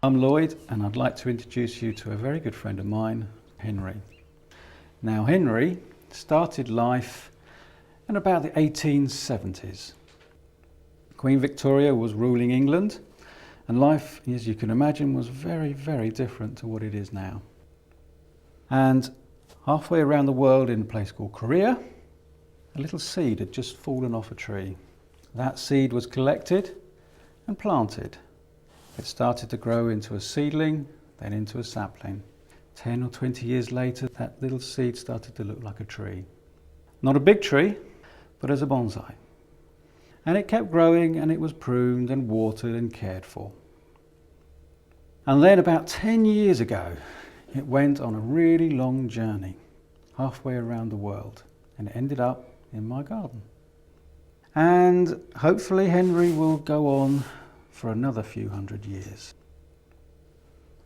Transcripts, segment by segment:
I'm Lloyd, and I'd like to introduce you to a very good friend of mine, Henry. Now, Henry started life in about the 1870s. Queen Victoria was ruling England, and life, as you can imagine, was very, very different to what it is now. And halfway around the world in a place called Korea, a little seed had just fallen off a tree. That seed was collected and planted. It started to grow into a seedling, then into a sapling. 10 or 20 years later, that little seed started to look like a tree. Not a big tree, but as a bonsai. And it kept growing, and it was pruned and watered and cared for. And then about 10 years ago, it went on a really long journey, halfway around the world, and it ended up in my garden. And hopefully Henry will go on for another few hundred years.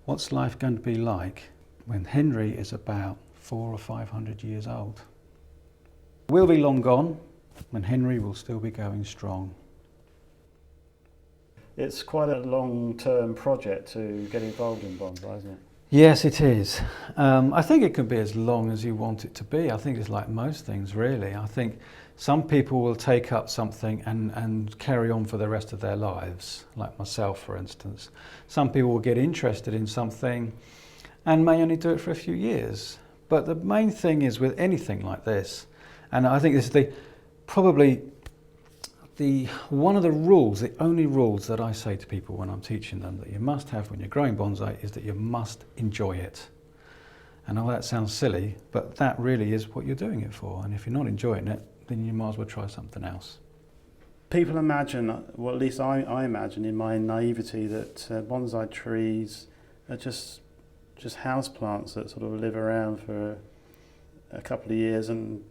What's life going to be like when Henry is about 400 or 500 years old? We'll be long gone, and Henry will still be going strong. It's quite a long-term project to get involved in bonsai, isn't it? Yes, it is. I think it can be as long as you want it to be. I think it's like most things, really. I think some people will take up something and carry on for the rest of their lives, like myself, for instance. Some people will get interested in something and may only do it for a few years. But the main thing is with anything like this, and I think this is one of the rules, the only rules that I say to people when I'm teaching them that you must have when you're growing bonsai is that you must enjoy it. And I know that sounds silly, but that really is what you're doing it for. And if you're not enjoying it, then you might as well try something else. People imagine, well at least I imagine in my naivety, that bonsai trees are just houseplants that sort of live around for a couple of years and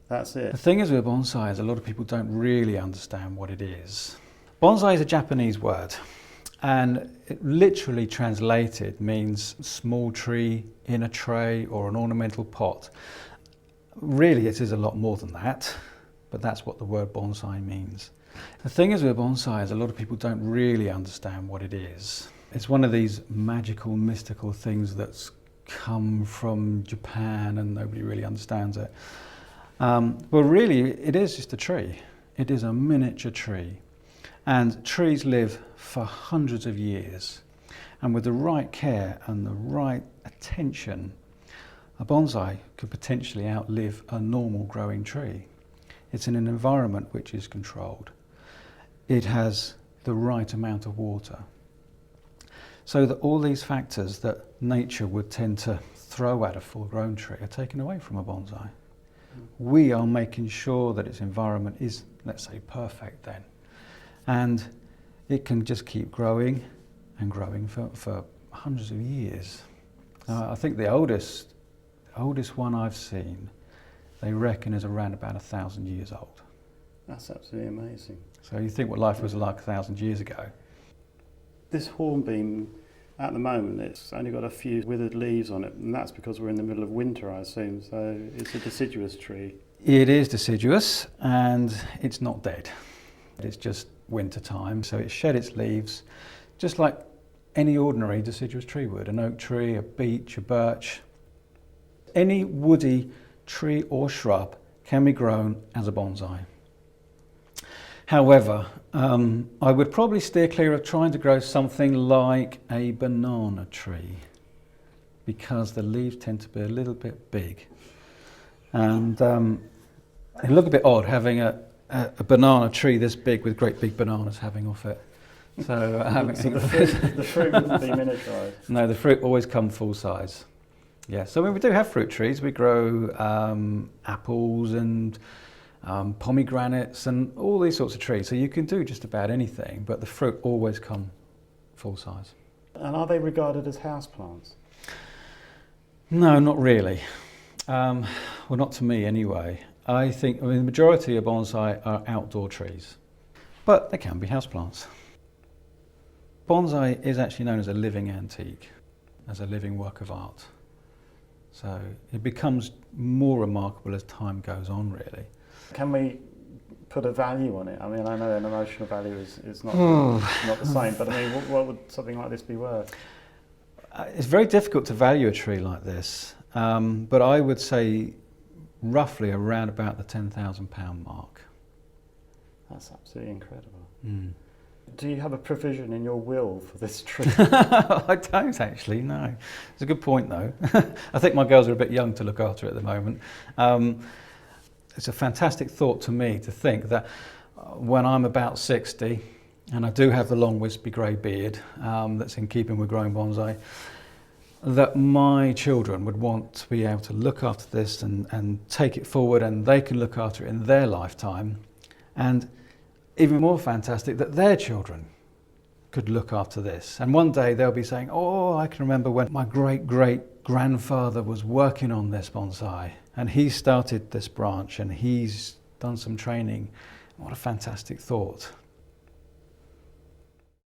that's it. The thing is with bonsai is a lot of people don't really understand what it is. Bonsai is a Japanese word, and it literally translated means small tree in a tray or an ornamental pot. Really it is a lot more than that, but that's what the word bonsai means. The thing is with bonsai is a lot of people don't really understand what it is. It's one of these magical, mystical things that's come from Japan and nobody really understands it. Well, really, it is just a tree. It is a miniature tree. And trees live for hundreds of years. And with the right care and the right attention, a bonsai could potentially outlive a normal growing tree. It's in an environment which is controlled. It has the right amount of water. So that all these factors that nature would tend to throw at a full-grown tree are taken away from a bonsai. We are making sure that its environment is, let's say, perfect then. And it can just keep growing and growing for hundreds of years. I think the oldest one I've seen, they reckon is around about 1,000 years old. That's absolutely amazing. So you think what life was like 1,000 years ago. This hornbeam, at the moment, it's only got a few withered leaves on it, and that's because we're in the middle of winter, I assume, so it's a deciduous tree. It is deciduous, and it's not dead. It's just winter time, so it shed its leaves, just like any ordinary deciduous tree would, an oak tree, a beech, a birch. Any woody tree or shrub can be grown as a bonsai. However, I would probably steer clear of trying to grow something like a banana tree because the leaves tend to be a little bit big. And it look a bit odd having a banana tree this big with great big bananas having off it. So, the fruit wouldn't be miniaturised? No, the fruit always come full size. Yeah, so we do have fruit trees. We grow apples and pomegranates and all these sorts of trees. So you can do just about anything, but the fruit always come full size. And are they regarded as houseplants? No, not really. Well, not to me anyway. The majority of bonsai are outdoor trees, but they can be houseplants. Bonsai is actually known as a living antique, as a living work of art. So it becomes more remarkable as time goes on, really. Can we put a value on it? I mean, I know an emotional value is not not the same, but I mean, what would something like this be worth? It's very difficult to value a tree like this, but I would say roughly around about the £10,000 mark. That's absolutely incredible. Mm. Do you have a provision in your will for this tree? I don't actually, no. It's a good point though. I think my girls are a bit young to look after it at the moment. It's a fantastic thought to me to think that when I'm about 60, and I do have the long wispy grey beard that's in keeping with growing bonsai, that my children would want to be able to look after this and take it forward, and they can look after it in their lifetime. And even more fantastic, that their children could look after this. And one day they'll be saying, oh, I can remember when my great-great-grandfather was working on this bonsai, and he started this branch and he's done some training. What a fantastic thought.